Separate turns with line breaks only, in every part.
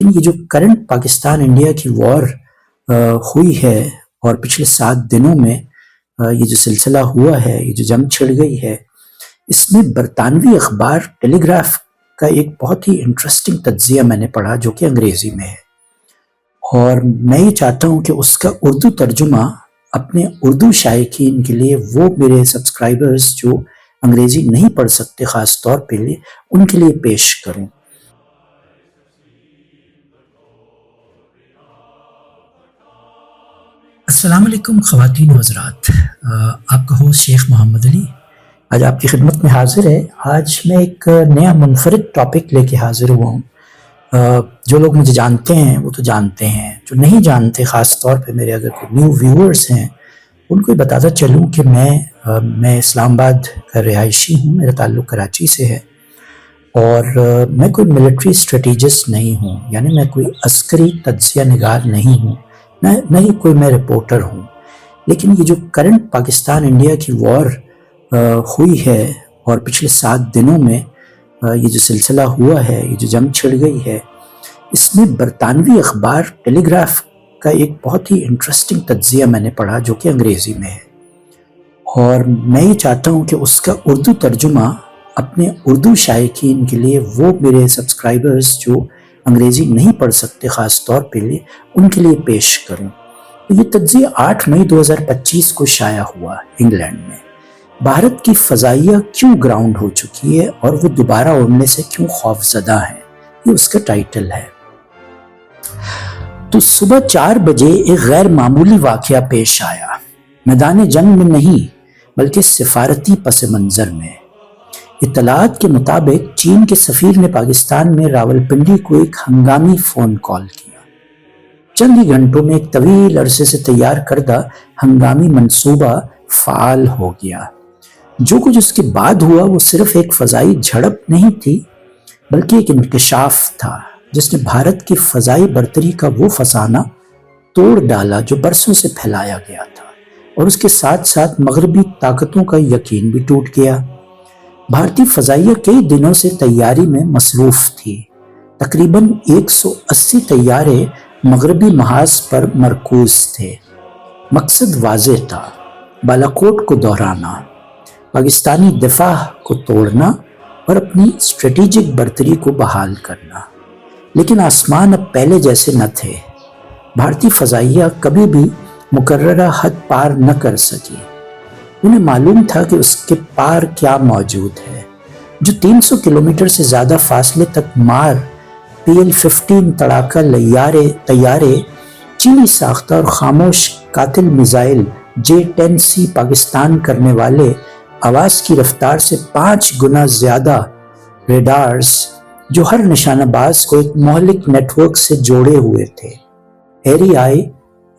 یہ جو current Pakistan India کی وار ہوئی ہے اور پچھلے 7 دنوں میں یہ جو سلسلہ ہوا ہے، یہ جو جنگ چھڑ گئی ہے، اس میں برطانوی اخبار ٹیلی گراف کا ایک بہت ہی انٹرسٹنگ تجزیہ میں نے پڑھا جو کہ انگریزی میں ہے، اور میں یہ چاہتا ہوں کہ اس کا اردو ترجمہ اپنے اردو شائقین کے لیے، وہ میرے سبسکرائبرز جو انگریزی نہیں پڑھ سکتے خاص طور پہ لیے، ان کے لیے پیش کروں۔ السلام علیکم خواتین و حضرات، آپ کا ہوسٹ شیخ محمد علی آج آپ کی خدمت میں حاضر ہے۔ آج میں ایک نیا منفرد ٹاپک لے کے حاضر ہوا ہوں۔ جو لوگ مجھے جانتے ہیں وہ تو جانتے ہیں، جو نہیں جانتے خاص طور پہ میرے اگر کوئی نیو ویورز ہیں ان کو یہ بتاتا چلوں کہ میں اسلام آباد کا رہائشی ہوں، میرا تعلق کراچی سے ہے، اور میں کوئی ملٹری اسٹریٹجسٹ نہیں ہوں، یعنی میں کوئی عسکری تجزیہ نگار نہیں ہوں، نہ ہی کوئی میں رپورٹر ہوں۔ لیکن یہ جو کرنٹ پاکستان انڈیا کی وار ہوئی ہے اور پچھلے 7 دنوں میں یہ جو سلسلہ ہوا ہے، یہ جو جنگ چھڑ گئی ہے، اس میں برطانوی اخبار ٹیلی گراف کا ایک بہت ہی انٹرسٹنگ تجزیہ میں نے پڑھا جو کہ انگریزی میں ہے، اور میں یہ چاہتا ہوں کہ اس کا اردو ترجمہ اپنے اردو شائقین کے لیے، وہ میرے سبسکرائبرز جو انگریزی نہیں پڑھ سکتے خاص طور پہ لیے، ان کے لیے پیش کروں۔ یہ تجزیہ 8 مئی 2025 کو شائع ہوا انگلینڈ میں۔ بھارت کی فضائیہ کیوں گراؤنڈ ہو چکی ہے اور وہ دوبارہ اڑنے سے کیوں خوف زدہ ہیں، یہ اس کا ٹائٹل ہے۔ تو صبح 4 بجے ایک غیر معمولی واقعہ پیش آیا، میدان جنگ میں نہیں بلکہ سفارتی پس منظر میں۔ اطلاعات کے مطابق چین کے سفیر نے پاکستان میں راولپنڈی کو ایک ہنگامی فون کال کیا۔ چند ہی گھنٹوں میں ایک طویل عرصے سے تیار کردہ ہنگامی منصوبہ فعال ہو گیا۔ جو کچھ اس کے بعد ہوا وہ صرف ایک فضائی جھڑپ نہیں تھی بلکہ ایک انکشاف تھا جس نے بھارت کی فضائی برتری کا وہ فسانہ توڑ ڈالا جو برسوں سے پھیلایا گیا تھا، اور اس کے ساتھ ساتھ مغربی طاقتوں کا یقین بھی ٹوٹ گیا۔ بھارتی فضائیہ کئی دنوں سے تیاری میں مصروف تھی۔ تقریباً 180 طیارے مغربی محاذ پر مرکوز تھے۔ مقصد واضح تھا، بالاکوٹ کو دہرانا، پاکستانی دفاع کو توڑنا اور اپنی اسٹریٹجک برتری کو بحال کرنا۔ لیکن آسمان اب پہلے جیسے نہ تھے۔ بھارتی فضائیہ کبھی بھی مقررہ حد پار نہ کر سکی۔ انہیں معلوم تھا کہ اس کے پار کیا موجود ہے۔ جو 300 کلومیٹر سے زیادہ فاصلے تک مار PL-15 تڑاکا طیارے، چینی ساختہ اور خاموش قاتل میزائل J-10C پاکستان کرنے والے، آواز کی رفتار سے 5 گنا زیادہ ریڈارز جو ہر نشانہ باز کو ایک مہلک نیٹ ورک سے جوڑے ہوئے تھے۔ ایریائی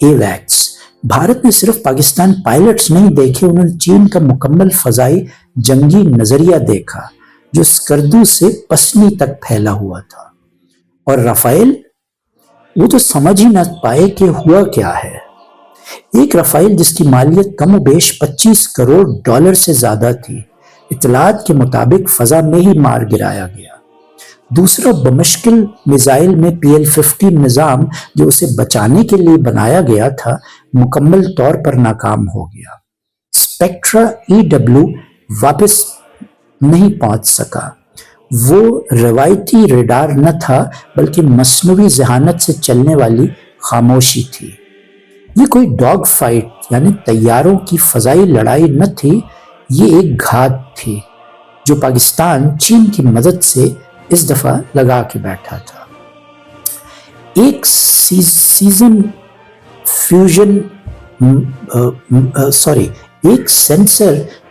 ایویکس۔ بھارت نے صرف پاکستان پائلٹس نہیں دیکھے، انہوں نے چین کا مکمل فضائی جنگی نظریہ دیکھا جو اسکردو سے پسنی تک پھیلا ہوا تھا۔ اور رافائل، وہ تو سمجھ ہی نہ پائے کہ ہوا کیا ہے۔ ایک رافائل جس کی مالیت کم و بیش 25 کروڑ ڈالر سے زیادہ تھی، اطلاعات کے مطابق فضا میں ہی مار گرایا گیا۔ دوسرا بمشکل میزائل میں PL-15 نظام جو اسے بچانے کے لیے بنایا گیا تھا مکمل طور پر ناکام ہو گیا۔ اسپیکٹرا EW واپس نہیں پہنچ سکا۔ وہ روایتی ریڈار نہ تھا بلکہ مصنوعی ذہانت سے چلنے والی خاموشی تھی۔ یہ کوئی ڈاگ فائٹ یعنی طیاروں کی فضائی لڑائی نہ تھی، یہ ایک گھات تھی جو پاکستان چین کی مدد سے اس دفعہ لگا کے بیٹھا تھا۔ ایک سینسر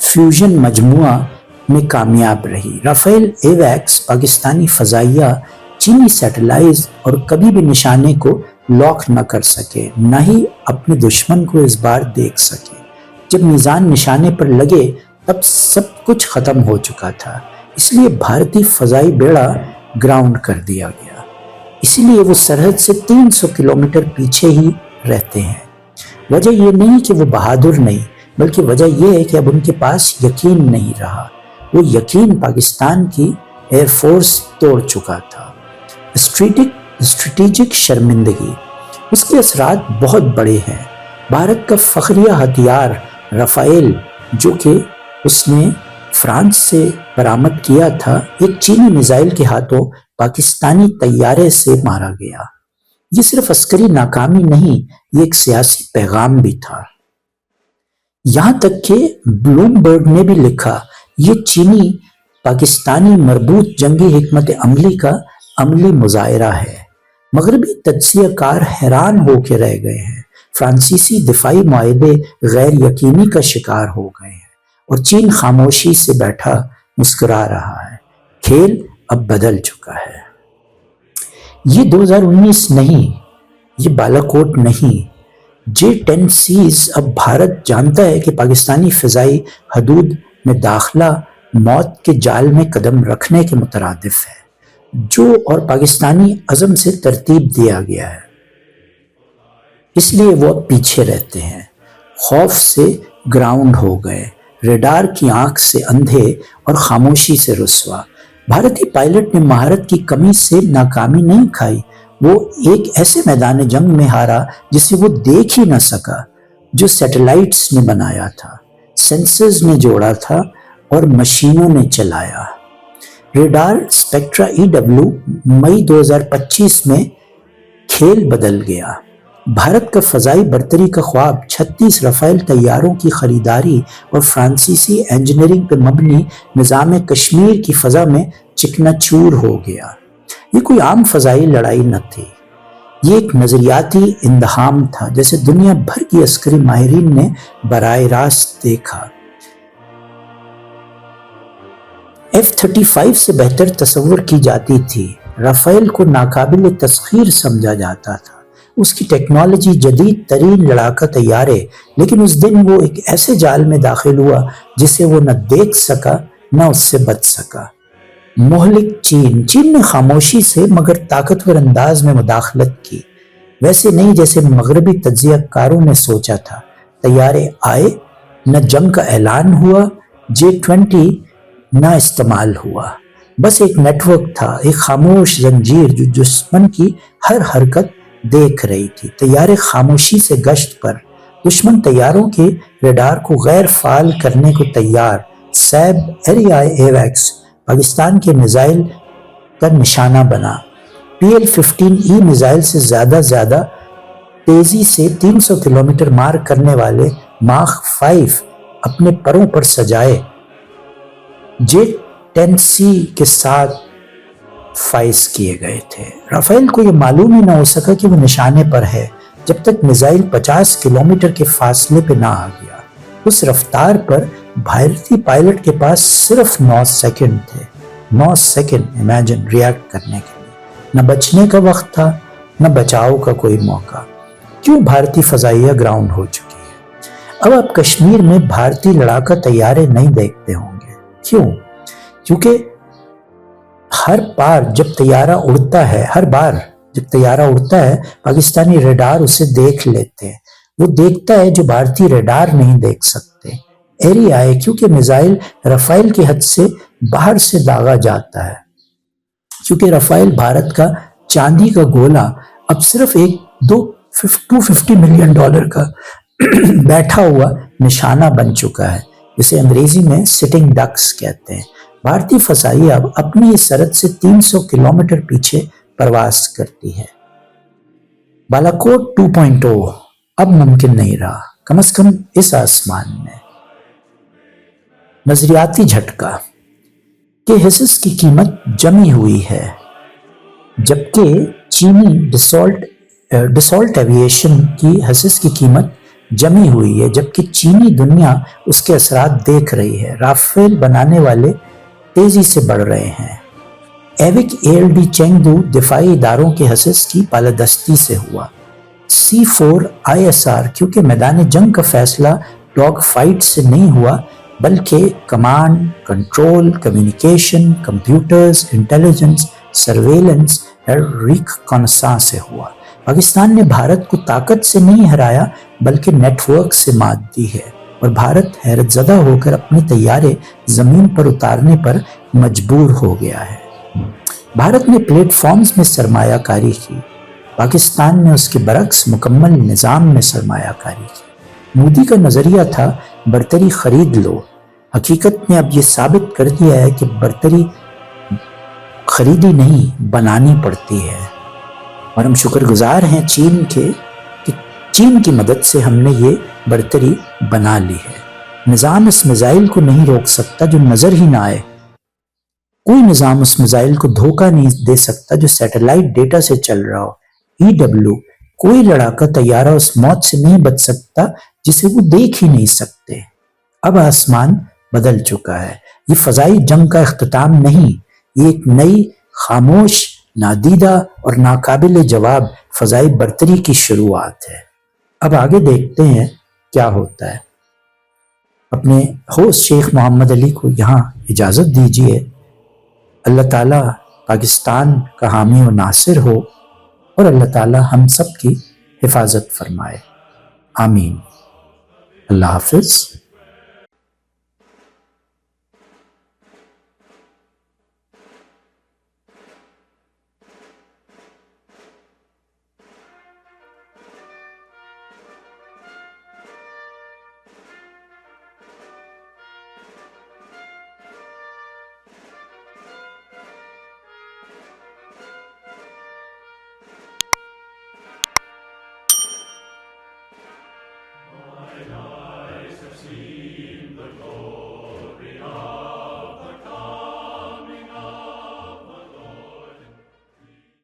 فیوژن مجموعہ میں کامیاب رہی۔ رافائل ایویکس پاکستانی فضائیہ چینی سیٹلائٹس اور کبھی بھی نشانے کو لاک نہ کر سکے، نہ ہی اپنے دشمن کو اس بار دیکھ سکے۔ جب میزان نشانے پر لگے تب سب کچھ ختم ہو چکا تھا، اس لیے بھارتی فضائی بیڑا گراؤنڈ کر دیا گیا۔ اسی لیے وہ سرحد سے 300 کلومیٹر پیچھے ہی رہتے ہیں۔ وجہ یہ نہیں کہ وہ بہادر نہیں، بلکہ وجہ یہ ہے کہ اب ان کے پاس یقین نہیں رہا۔ وہ یقین پاکستان کی ایئر فورس توڑ چکا تھا۔ اسٹریٹجک شرمندگی، اس کے اثرات بہت بڑے ہیں۔ بھارت کا فخریہ ہتھیار رافیل جو کہ اس نے فرانس سے برآمد کیا تھا، ایک چینی میزائل کے ہاتھوں پاکستانی طیارے سے مارا گیا۔ یہ صرف عسکری ناکامی نہیں، یہ ایک سیاسی پیغام بھی تھا۔ یہاں تک کہ بلومبرگ نے بھی لکھا، یہ چینی پاکستانی مربوط جنگی حکمت عملی کا عملی مظاہرہ ہے۔ مغربی تجزیہ کار حیران ہو کے رہ گئے ہیں۔ فرانسیسی دفاعی معاہدے غیر یقینی کا شکار ہو گئے ہیں اور چین خاموشی سے بیٹھا مسکرا رہا ہے۔ کھیل اب بدل چکا ہے۔ یہ 2019 نہیں، یہ بالاکوٹ نہیں۔ J-10 سیز اب بھارت جانتا ہے کہ پاکستانی فضائی حدود میں داخلہ موت کے جال میں قدم رکھنے کے مترادف ہے، جو اور پاکستانی عزم سے ترتیب دیا گیا ہے۔ اس لیے وہ اب پیچھے رہتے ہیں، خوف سے گراؤنڈ ہو گئے، ریڈار کی آنکھ سے اندھے اور خاموشی سے رسوا۔ بھارتی پائلٹ نے مہارت کی کمی سے ناکامی نہیں کھائی، وہ ایک ایسے میدان جنگ میں ہارا جسے وہ دیکھ ہی نہ سکا، جو سیٹلائٹس نے بنایا تھا، سینسرز نے جوڑا تھا اور مشینوں نے چلایا۔ ریڈار اسپیکٹرا EW مئی 2025 میں کھیل بدل گیا۔ بھارت کا فضائی برتری کا خواب 36 رافیل طیاروں کی خریداری اور فرانسیسی انجینئرنگ پر مبنی نظام کشمیر کی فضا میں چکنا چور ہو گیا۔ یہ کوئی عام فضائی لڑائی نہ تھی، یہ ایک نظریاتی اندہام تھا جیسے دنیا بھر کی عسکری ماہرین نے براہ راست دیکھا۔ F-35 سے بہتر تصور کی جاتی تھی، رافیل کو ناقابل تسخیر سمجھا جاتا تھا، اس کی ٹیکنالوجی جدید ترین لڑاکا طیارے، لیکن اس دن وہ ایک ایسے جال میں داخل ہوا جسے وہ نہ دیکھ سکا نہ اس سے بچ سکا۔ مہلک چین نے خاموشی سے مگر طاقتور انداز میں مداخلت کی، ویسے نہیں جیسے مغربی تجزیہ کاروں نے سوچا تھا۔ طیارے آئے، نہ جنگ کا اعلان ہوا، J-20 نہ استعمال ہوا، بس ایک نیٹ ورک تھا، ایک خاموش زنجیر جو دشمن کی ہر حرکت دیکھ رہی تھی۔ طیارے خاموشی سے گشت پر، دشمن طیاروں کے ریڈار کو غیر فعال کرنے کو تیار۔ سیب ایریویکس پاکستان کے میزائل کا نشانہ بنا۔ PL-15E میزائل سے زیادہ تیزی سے 300 کلومیٹر مار کرنے والے ماخ 5 اپنے پروں پر سجائے J-10C کے ساتھ فائز کیے گئے تھے۔ رافیل کو یہ معلوم ہی نہ ہو سکا کہ وہ نشانے پر ہے جب تک میزائل 50 کلومیٹر کے فاصلے پہ نہ آ گیا۔ اس رفتار پر بھارتی پائلٹ کے پاس صرف 9 سیکنڈ تھے، 9 سیکنڈ امیجن ریاکٹ کرنے کے لیے۔ نہ بچنے کا وقت تھا، نہ بچاؤ کا کوئی موقع۔ کیوں بھارتی فضائیہ گراؤنڈ ہو چکی ہے؟ اب آپ کشمیر میں بھارتی لڑاکا طیارے نہیں دیکھتے ہوں گے۔ کیوں؟ کیونکہ ہر بار جب طیارہ اڑتا ہے پاکستانی ریڈار اسے دیکھ لیتے ہیں، وہ دیکھتا ہے جو بھارتی ریڈار نہیں دیکھ سکتے۔ ایریا ہے کیونکہ میزائل رافیل کی حد سے باہر سے داغا جاتا ہے، کیونکہ رافیل بھارت کا چاندی کا گولا اب صرف ایک $250 ملین کا بیٹھا ہوا نشانہ بن چکا ہے، جسے انگریزی میں سٹنگ ڈکس کہتے ہیں۔ بھارتی فضائیہ اب اپنی سرحد سے 300 کلومیٹر پیچھے پرواز کرتی ہے۔ بالاکوٹ 2.0 اب ممکن نہیں رہا، کم از کم اس آسمان میں۔ نظریاتی جھٹکا کہ حصص کی قیمت جمی ہوئی ہے، جبکہ چینی ڈسالٹ ایویشن کی حصص کی قیمت جمی ہوئی ہے، جبکہ چینی دنیا اس کے اثرات دیکھ رہی ہے۔ رافیل بنانے والے تیزی سے بڑھ رہے ہیں۔ ایوک ALD چینگدو دفاعی اداروں کے حصص کی بالادستی سے ہوا۔ C4 ISR کیونکہ میدان جنگ کا فیصلہ ڈاگ فائٹ سے نہیں ہوا بلکہ command, control, communication, computers, intelligence, surveillance اور ریکنسانس سے ہوا۔ پاکستان نے بھارت کو طاقت سے نہیں ہرایا بلکہ نیٹ ورک سے مات دی ہے، اور بھارت حیرت زدہ ہو کر اپنے طیارے زمین پر اتارنے پر مجبور ہو گیا ہے۔ بھارت نے پلیٹ فارمز میں سرمایہ کاری کی، پاکستان نے اس کے برعکس مکمل نظام میں سرمایہ کاری کی۔ مودی کا نظریہ تھا برتری خرید لو، حقیقت نے اب یہ ثابت کر دیا ہے کہ برتری خریدی نہیں بنانی پڑتی ہے، اور ہم شکر گزار ہیں چین کے کہ چین کی مدد سے ہم نے یہ برتری بنا لی ہے۔ نظام اس میزائل کو نہیں روک سکتا جو نظر ہی نہ آئے، کوئی نظام اس میزائل کو دھوکہ نہیں دے سکتا جو سیٹلائٹ ڈیٹا سے چل رہا ہو۔ EW کوئی لڑاکا طیارہ اس موت سے نہیں بچ سکتا جسے وہ دیکھ ہی نہیں سکتے۔ اب آسمان بدل چکا ہے، یہ فضائی جنگ کا اختتام نہیں، یہ ایک نئی خاموش، نادیدہ اور ناقابل جواب فضائی برتری کی شروعات ہے۔ اب آگے دیکھتے ہیں کیا ہوتا ہے۔ اپنے ہوسٹ شیخ محمد علی کو یہاں اجازت دیجیے۔ اللہ تعالیٰ پاکستان کا حامی و ناصر ہو، اور اللہ تعالیٰ ہم سب کی حفاظت فرمائے، آمین۔ اللہ حافظ۔
Eyes have seen.